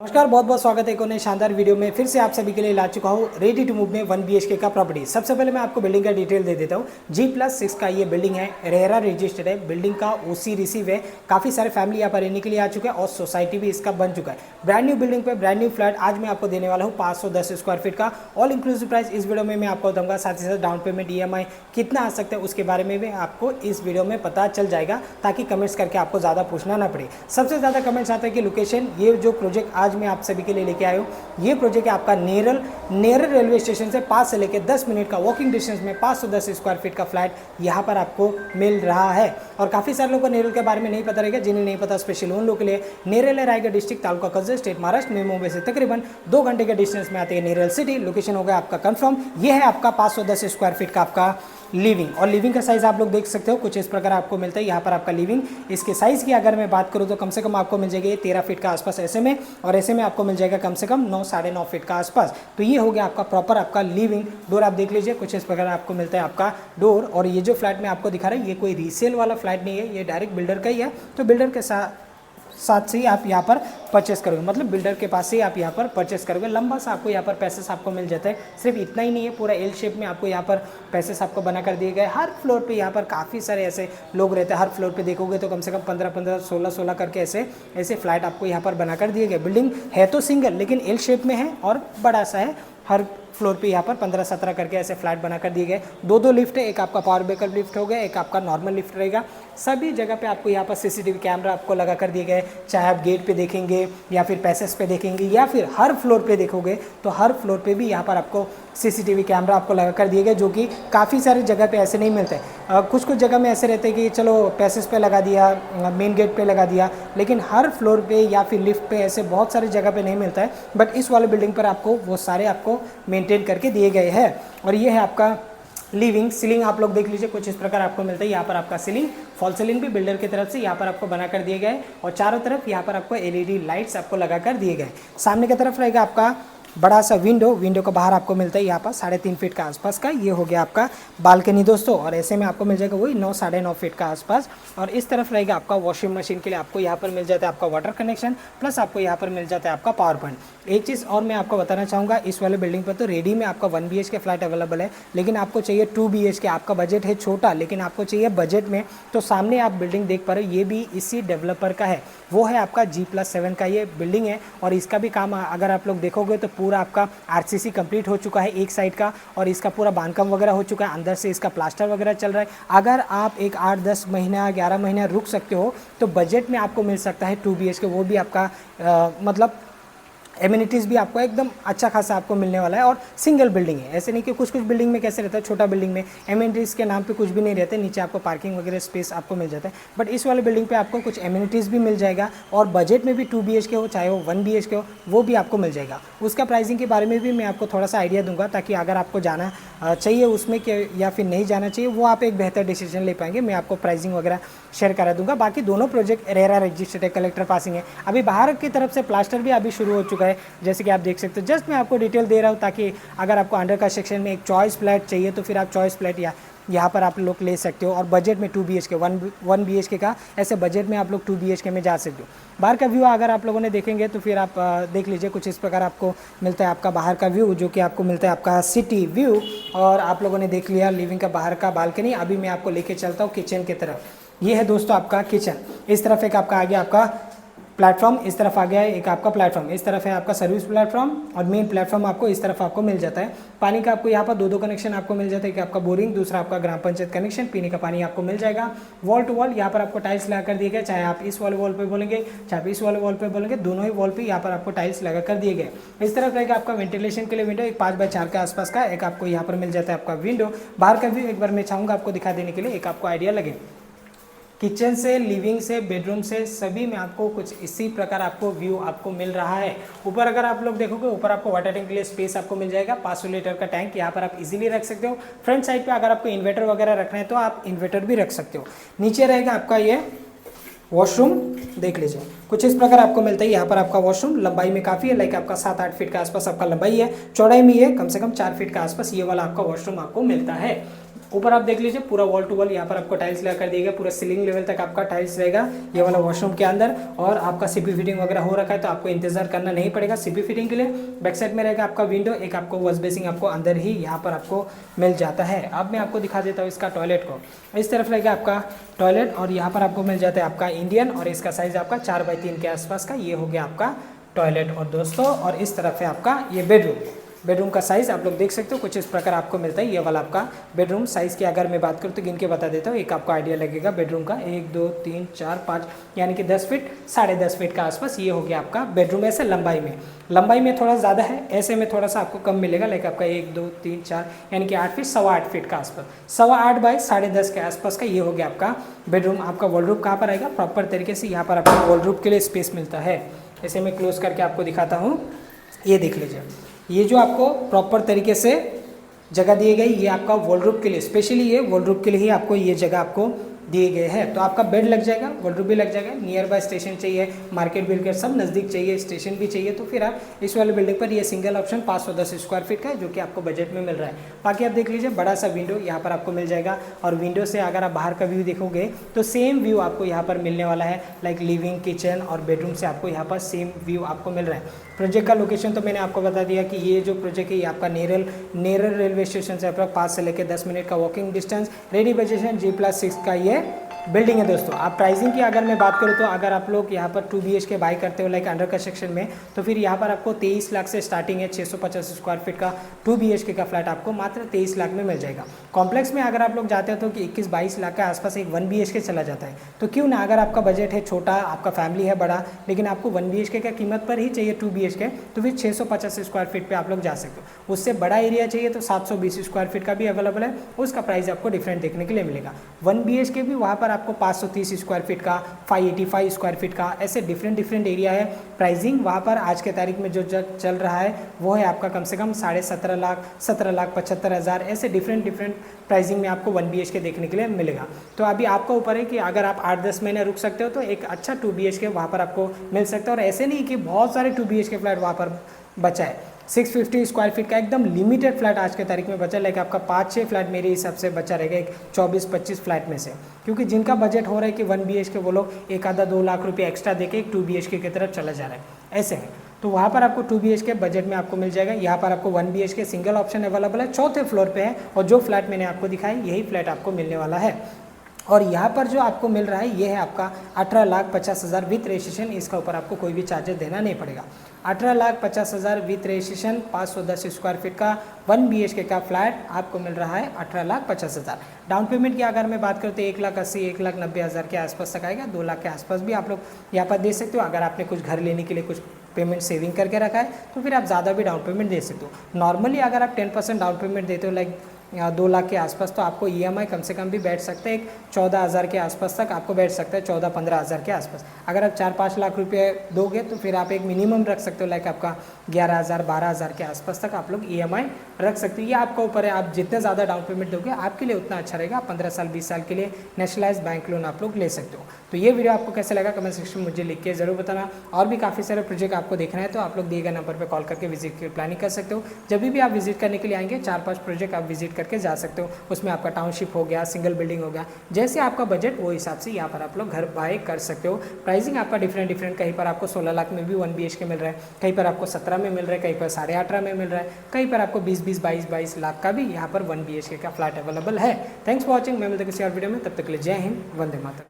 नमस्कार, बहुत बहुत स्वागत है एक और नए शानदार वीडियो में। फिर से आप सभी के लिए ला चुका हूँ रेडी टू मूव में 1 BHK का प्रॉपर्टी। सबसे पहले मैं आपको बिल्डिंग का डिटेल दे देता हूँ। G+6 का ये बिल्डिंग है, रेरा रजिस्टर्ड है, बिल्डिंग का OC रिसीव है। काफ़ी सारे फैमिली यहाँ पर रहने के लिए आ चुके हैं और सोसाइटी भी इसका बन चुका है। ब्रांड न्यू बिल्डिंग पे ब्रांड न्यू फ्लैट आज मैं आपको देने वाला हूँ 510 स्क्वायर फीट का ऑल इंक्लूसिव प्राइस इस वीडियो में मैं आपको बताऊँगा। साथ ही साथ डाउन पेमेंट EMI कितना आ सकता है उसके बारे में भी आपको इस वीडियो में पता चल जाएगा, ताकि कमेंट्स करके आपको ज़्यादा पूछना ना पड़े। सबसे ज़्यादा कमेंट्स आते हैं कि लोकेशन, ये जो प्रोजेक्ट आज मैं आप सभी के लिए लेके आया हूँ, ये प्रोजेक्ट है आपका नेरल रेलवे स्टेशन से 5 से लेकर 10 मिनट का वॉकिंग डिस्टेंस में 510 स्क्वायर फीट का फ्लैट यहाँ पर आपको मिल रहा है। और काफ़ी सारे लोगों को नेरल के बारे में नहीं पता रहेगा। जिन्हें नहीं पता, स्पेशल उन लोगों के लिए, नेरल है रायगढ़ डिस्ट्रिक्ट, तालुका कर्जत, स्टेट महाराष्ट्र में, मुंबई से तकरीबन 2 घंटे के डिस्टेंस में आती है नेरल सिटी। लोकेशन होगा आपका कंफर्म। ये है आपका 510 स्क्वायर फीट का आपका लिविंग। और लिविंग का साइज़ आप लोग देख सकते हो, कुछ इस प्रकार आपको मिलता है यहाँ पर आपका लिविंग। इसके साइज़ की अगर मैं बात करूँ तो कम से कम आपको मिल जाएगी 13 फीट का आसपास ऐसे में, और ऐसे में आपको मिल जाएगा कम से कम 9 साढ़े 9 फीट का आसपास। तो ये हो गया आपका प्रॉपर आपका लिविंग। डोर आप देख लीजिए, कुछ इस प्रकार आपको मिलता है आपका डोर। और ये जो फ्लैट में आपको दिखा रहा है, ये कोई रीसेल वाला फ्लैट नहीं है, ये डायरेक्ट बिल्डर का ही है। तो बिल्डर के साथ से ही आप यहाँ पर परचेस करोगे, मतलब बिल्डर के पास से ही आप यहाँ पर परचेस करोगे। लंबा सा आपको यहाँ पर पैसेस आपको मिल जाता है। सिर्फ इतना ही नहीं है, पूरा एल शेप में आपको यहाँ पर पैसेस आपको बना कर दिए गए। हर फ्लोर पे यहाँ पर काफ़ी सारे ऐसे लोग रहते हैं। हर फ्लोर पे देखोगे तो कम से कम 15-15, 16-16 करके ऐसे फ्लैट आपको यहाँ पर बना कर दिए गए। बिल्डिंग है तो सिंगल, लेकिन एल शेप में है और बड़ा सा है। हर फ्लोर पे यहाँ पर 15-17 करके ऐसे फ्लैट बना कर दिए गए। 2 लिफ्ट है, एक आपका पावर बैकअप लिफ्ट हो गया, एक आपका नॉर्मल लिफ्ट रहेगा। सभी जगह पे आपको यहाँ पर CCTV कैमरा आपको लगा कर दिए गए। चाहे आप गेट पे देखेंगे या फिर पैसेज पे देखेंगे या फिर हर फ्लोर पे देखोगे तो हर फ्लोर पे भी यहाँ पर आपको CCTV कैमरा आपको लगा कर दिए गए, जो कि काफ़ी सारी जगह पे ऐसे नहीं मिलते। कुछ जगह में ऐसे रहते हैं कि चलो पैसेज पे लगा दिया, मेन गेट पे लगा दिया, लेकिन हर फ्लोर पे या फिर लिफ्ट पे ऐसे बहुत सारी जगह पे नहीं मिलता है। बट इस वाले बिल्डिंग पर आपको वो सारे आपको मेंटेन करके दिए गए हैं। और ये है आपका लिविंग। सीलिंग आप लोग देख लीजिए, कुछ इस प्रकार आपको मिलता है। यहाँ पर आपका सीलिंग, फॉल सीलिंग भी बिल्डर की तरफ से यहाँ पर आपको बना कर दिए गए, और चारों तरफ यहाँ पर आपको LED लाइट्स आपको लगा कर दिए गए। सामने की तरफ रहेगा आपका बड़ा सा विंडो का बाहर आपको मिलता है यहाँ पर 3.5 फीट का आसपास का। ये हो गया आपका बालकनी दोस्तों, और ऐसे में आपको मिल जाएगा वही 9 साढ़े 9 फीट का आसपास। और इस तरफ रहेगा आपका वॉशिंग मशीन के लिए आपको यहाँ पर मिल जाता है आपका वाटर कनेक्शन, प्लस आपको यहाँ पर मिल जाता है आपका पावर पॉइंट। एक चीज़ और मैं आपको बताना चाहूँगा, इस वाले बिल्डिंग पर तो रेडी में आपका 1 BHK फ्लैट अवेलेबल है, लेकिन आपको चाहिए 2 BHK। आपका बजट है छोटा, लेकिन आपको चाहिए बजट में, तो सामने आप बिल्डिंग देख पा रहे हो, ये भी इसी डेवलपर का है। वो है आपका G+7 का ये बिल्डिंग है, और इसका भी काम अगर आप लोग देखोगे तो पूरा आपका RCC कंप्लीट हो चुका है एक साइड का, और इसका पूरा बांधकाम वगैरह हो चुका है। अंदर से इसका प्लास्टर वगैरह चल रहा है। अगर आप एक 8-10 महीना 11 महीना रुक सकते हो तो बजट में आपको मिल सकता है 2 BHK। वो भी आपका मतलब एमिनिटीज़ भी आपको एकदम अच्छा खासा आपको मिलने वाला है। और सिंगल बिल्डिंग है, ऐसे नहीं कि कुछ बिल्डिंग में कैसे रहता है, छोटा बिल्डिंग में एमिनिटीज़ के नाम पे कुछ भी नहीं रहते, नीचे आपको पार्किंग वगैरह स्पेस आपको मिल जाता है। बट इस वाले बिल्डिंग पे आपको कुछ एमिनिटीज़ भी मिल जाएगा, और बजट में भी 2 BHK हो, चाहे वो 1 BHK हो, वो भी आपको मिल जाएगा। उसका प्राइसिंग के बारे में भी मैं आपको थोड़ा सा आइडिया दूंगा, ताकि अगर आपको जाना चाहिए उसमें या फिर नहीं जाना चाहिए, वो आप एक बेहतर डिसीजन ले पाएंगे। मैं आपको प्राइसिंग वगैरह शेयर करा दूंगा। बाकी दोनों प्रोजेक्ट रेरा रजिस्टर्ड है, कलेक्टर पासिंग है। अभी बाहर की तरफ से प्लास्टर भी अभी शुरू हो चुका है, जैसे कि आप देख सकते हो। जस्ट मैं आपको डिटेल दे रहा हूँ, ताकि अगर आपको अंडर कंस्ट्रक्शन में एक चॉइस फ्लैट चाहिए तो फिर आप चॉइस फ्लैट यहाँ पर आप लोग ले सकते हो। और बजट में 2 BHK 1 BHK का ऐसे बजट में आप लोग 2 BHK में जा सकते हो। बाहर का व्यू अगर आप लोगों ने देखेंगे तो फिर आप देख लीजिए, कुछ इस प्रकार आपको मिलता है आपका बाहर का व्यू, जो कि आपको मिलता है आपका सिटी व्यू। और आप लोगों ने देख लिया लिविंग का बाहर का बालकनी। अभी मैं आपको लेके चलता हूँ किचन की तरफ। ये है दोस्तों आपका किचन। इस तरफ एक आपका आ गया आपका प्लेटफॉर्म, इस तरफ आ गया है एक आपका प्लेटफॉर्म, इस तरफ है आपका सर्विस प्लेटफॉर्म, और मेन प्लेटफॉर्म आपको इस तरफ आपको मिल जाता है। पानी का आपको यहाँ पर 2 कनेक्शन आपको मिल जाता है, एक आपका बोरिंग, दूसरा आपका ग्राम पंचायत कनेक्शन। पीने का पानी आपको मिल जाएगा। वॉल टू वॉल यहाँ पर आपको टाइल्स लगा कर दिए गए, चाहे आप इस वाले वॉल पे बोलेंगे चाहे आप इस वाले वॉल पे बोलेंगे, दोनों ही वॉल पे यहाँ पर आपको टाइल्स लगा कर दिए गए। इस तरफ रहेगा आपका वेंटिलेशन के लिए विंडो, एक 5x4 के आसपास का एक आपको यहाँ पर मिल जाता है आपका विंडो। बाहर का व्यू एक बार मैं चाहूँगा आपको दिखा देने के लिए, एक आपको आइडिया लगे। किचन से, लिविंग से, बेडरूम से, सभी में आपको कुछ इसी प्रकार आपको व्यू आपको मिल रहा है। ऊपर अगर आप लोग देखोगे, ऊपर आपको वाटर टैंक के लिए स्पेस आपको मिल जाएगा। 500 लीटर का टैंक यहाँ पर आप इजीली रख सकते हो। फ्रंट साइड पे अगर आपको इन्वर्टर वगैरह रखना है तो आप इन्वर्टर भी रख सकते हो। नीचे रहेगा आपका ये वॉशरूम, देख लीजिए कुछ इस प्रकार आपको मिलता है। यहाँ पर आपका वॉशरूम लंबाई में काफ़ी है, लाइक आपका 7-8 फीट के आसपास आपका लंबाई है, चौड़ाई में है कम से कम 4 फीट के आसपास ये वाला आपका वॉशरूम आपको मिलता है। ऊपर आप देख लीजिए पूरा वॉल टू वॉल यहाँ पर आपको टाइल्स लगा कर दिया गया, पूरा सीलिंग लेवल तक आपका टाइल्स रहेगा ये वाला वॉशरूम के अंदर। और आपका सीपी फिटिंग वगैरह हो रखा है तो आपको इंतजार करना नहीं पड़ेगा सीपी फिटिंग के लिए। बैक साइड में रहेगा आपका विंडो, एक आपको वॉश बेसिंग आपको अंदर ही यहाँ पर आपको मिल जाता है। अब मैं आपको दिखा देता हूँ इसका टॉयलेट को। इस तरफ रहेगा आपका टॉयलेट और यहाँ पर आपको मिल जाता है आपका इंडियन, और इसका साइज आपका 4x3 के आसपास का ये हो गया आपका टॉयलेट। और दोस्तों और इस तरफ है आपका ये बेडरूम का साइज़ आप लोग देख सकते हो कुछ इस प्रकार आपको मिलता है। ये वाला आपका बेडरूम साइज़ की अगर मैं बात करूँ तो गिन के बता देता हूँ, एक आपको आइडिया लगेगा बेडरूम का 1 2 3 4 5 यानी कि 10 फीट 10.5 फीट का आसपास ये हो गया आपका बेडरूम। ऐसे लंबाई में थोड़ा ज़्यादा है, ऐसे में थोड़ा सा आपको कम मिलेगा, लाइक आपका 1 2 3 4 यानी कि 8 फीट 8.25 फीट का आसपास 8.25 बाई 10.5 के आसपास का ये हो गया आपका बेडरूम। आपका वॉलरूम कहाँ पर आएगा प्रॉपर तरीके से, यहाँ पर आपको वॉलरूम के लिए स्पेस मिलता है। ऐसे मैं क्लोज करके आपको दिखाता हूँ, ये देख लीजिए ये जो आपको प्रॉपर तरीके से जगह दी गई ये आपका वॉलरूम के लिए, स्पेशली ये वॉलरूम के लिए ही आपको ये जगह आपको दिए गए हैं। तो आपका बेड लग जाएगा, वॉलरूम भी लग जाएगा, नियर बाय स्टेशन चाहिए, मार्केट बिल्कुल सब नज़दीक चाहिए, स्टेशन भी चाहिए, तो फिर आप इस वाले बिल्डिंग पर ये सिंगल ऑप्शन 510 स्क्वायर फीट का है जो कि आपको बजट में मिल रहा है। बाकी आप देख लीजिए बड़ा सा विंडो यहाँ पर आपको मिल जाएगा, और विंडो से अगर आप बाहर का व्यू देखोगे तो सेम व्यू आपको यहाँ पर मिलने वाला है, लाइक लिविंग किचन और बेडरूम से आपको यहाँ पर सेम व्यू आपको मिल रहा है। प्रोजेक्ट का लोकेशन तो मैंने आपको बता दिया कि ये जो प्रोजेक्ट है ये आपका नेरल रेलवे स्टेशन से आपका 5 से लेकर 10 मिनट का वॉकिंग डिस्टेंस, रेडी बजेशन G+6 का ये बिल्डिंग है। दोस्तों आप प्राइसिंग की अगर मैं बात करूँ तो अगर आप लोग यहाँ पर 2 BHK बाई करते हो लाइक अंडर कंस्ट्रक्शन में, तो फिर यहाँ पर आपको 23 लाख से स्टार्टिंग है। 650 स्क्वायर फीट का 2 BHK का फ्लैट आपको मात्र 23 लाख में मिल जाएगा। कॉम्प्लेक्स में अगर आप लोग जाते हो तो कि 21-22 लाख के आसपास एक 1 BHK चला जाता है। तो क्यों ना, अगर आपका बजट है छोटा, आपका फैमिली है बड़ा, लेकिन आपको 1 BHK का कीमत पर ही चाहिए 2 BHK, तो फिर 650 स्क्वायर फीट पे आप लोग जा सकते हो। उससे बड़ा एरिया चाहिए तो 720 स्क्वायर फीट का भी अवेलेबल है, उसका प्राइस आपको डिफरेंट देखने के लिए मिलेगा। 1 BHK भी वहाँ पर आपको 530 स्क्वायर फीट का, 585 स्क्वायर फीट का, ऐसे डिफरेंट एरिया है। प्राइसिंग वहाँ पर आज के तारीख में जो चल रहा है वो है आपका कम से कम 17.5 लाख, 17,75,000, ऐसे डिफरेंट प्राइसिंग में आपको 1 BHK देखने के लिए मिलेगा। तो अभी आपका ऊपर है कि अगर आप 8-10 महीने रुक सकते हो तो एक अच्छा 2 BHK वहाँ पर आपको मिल सकता है। और ऐसे नहीं कि बहुत सारे 2 BHK फ्लैट वहाँ पर बचा है। 650 स्क्वायर फीट का एकदम लिमिटेड फ्लैट आज के तारीख में बचा, लाइक आपका 5-6 फ्लैट मेरे हिसाब से बचा रहेगा एक 24-25 फ्लैट में से, क्योंकि जिनका बजट हो रहा है कि 1 BHK वो लोग 1-2 लाख रुपये एक्स्ट्रा देके एक 2 BHK की तरफ चला जा रहा है। ऐसे है तो वहाँ पर आपको 2 BHK बजट में आपको मिल जाएगा। यहाँ पर आपको 1 BHK सिंगल ऑप्शन अवेलेबल है, 4थे फ्लोर पे है, और जो फ्लैट मैंने आपको दिखाया यही फ्लैट आपको मिलने वाला है। और यहाँ पर जो आपको मिल रहा है ये है आपका 18,50,000 विथ रजिस्ट्रेशन, इसका ऊपर आपको कोई भी चार्जेस देना नहीं पड़ेगा। 18,50,000 विथ रजिस्ट्रेशन 510 स्क्वायर फीट का 1 BHK का फ्लैट आपको मिल रहा है 18,50,000। डाउन पेमेंट की अगर मैं बात करूँ तो 1,80,000 1,90,000 के आसपास तक आएगा, 2 लाख के आसपास भी आप लोग यहाँ पर दे सकते हो। अगर आपने कुछ घर लेने के लिए कुछ पेमेंट सेविंग करके रखा है तो फिर आप ज़्यादा भी डाउन पेमेंट दे सकते हो। नॉर्मली अगर आप 10% डाउन पेमेंट देते हो लाइक 2 लाख के आसपास, तो आपको EMI कम से कम भी बैठ सकता है एक 14,000 के आसपास तक आपको बैठ सकता है, 14-15,000 के आसपास। अगर आप 4-5 लाख रुपये दोगे तो फिर आप एक मिनिमम रख सकते हो, लाइक आपका 11,000-12,000 के आसपास तक आप लोग EMI रख सकते हो। ये आपका ऊपर है, आप जितने ज़्यादा डाउन पेमेंट दोगे आपके लिए उतना अच्छा रहेगा। 15 साल 20 साल के लिए नेशनलाइज बैंक लोन आप लोग ले सकते हो। तो ये वीडियो आपको कैसा लगा कमेंट सेक्शन में मुझे लिख के ज़रूर बताना। और भी काफ़ी सारे प्रोजेक्ट आपको देखना है तो आप लोग दिए गए नंबर पर कॉल करके विजिट की प्लानिंग कर सकते हो। जब भी आप विजिट करने के लिए आएंगे 4-5 प्रोजेक्ट आप विजिट करके जा सकते हो। उसमें आपका टाउनशिप हो गया, सिंगल बिल्डिंग हो गया, जैसे आपका बजट वो हिसाब से यहाँ पर आप लोग घर बाय कर सकते हो। प्राइसिंग आपका डिफरेंट, कहीं पर आपको 16 लाख में भी 1 BHK मिल रहा है, कहीं पर आपको 17 में मिल रहा है, कहीं पर 18.5 में मिल रहा है, कहीं पर आपको 20-20, 22-22 लाख का भी यहाँ पर 1 BHK का फ्लैट अवेलेबल है। Thanks for watching. मैं मिलता हूं किसी और वीडियो में, तब तक के लिए जय हिंद, वंदे मातरम।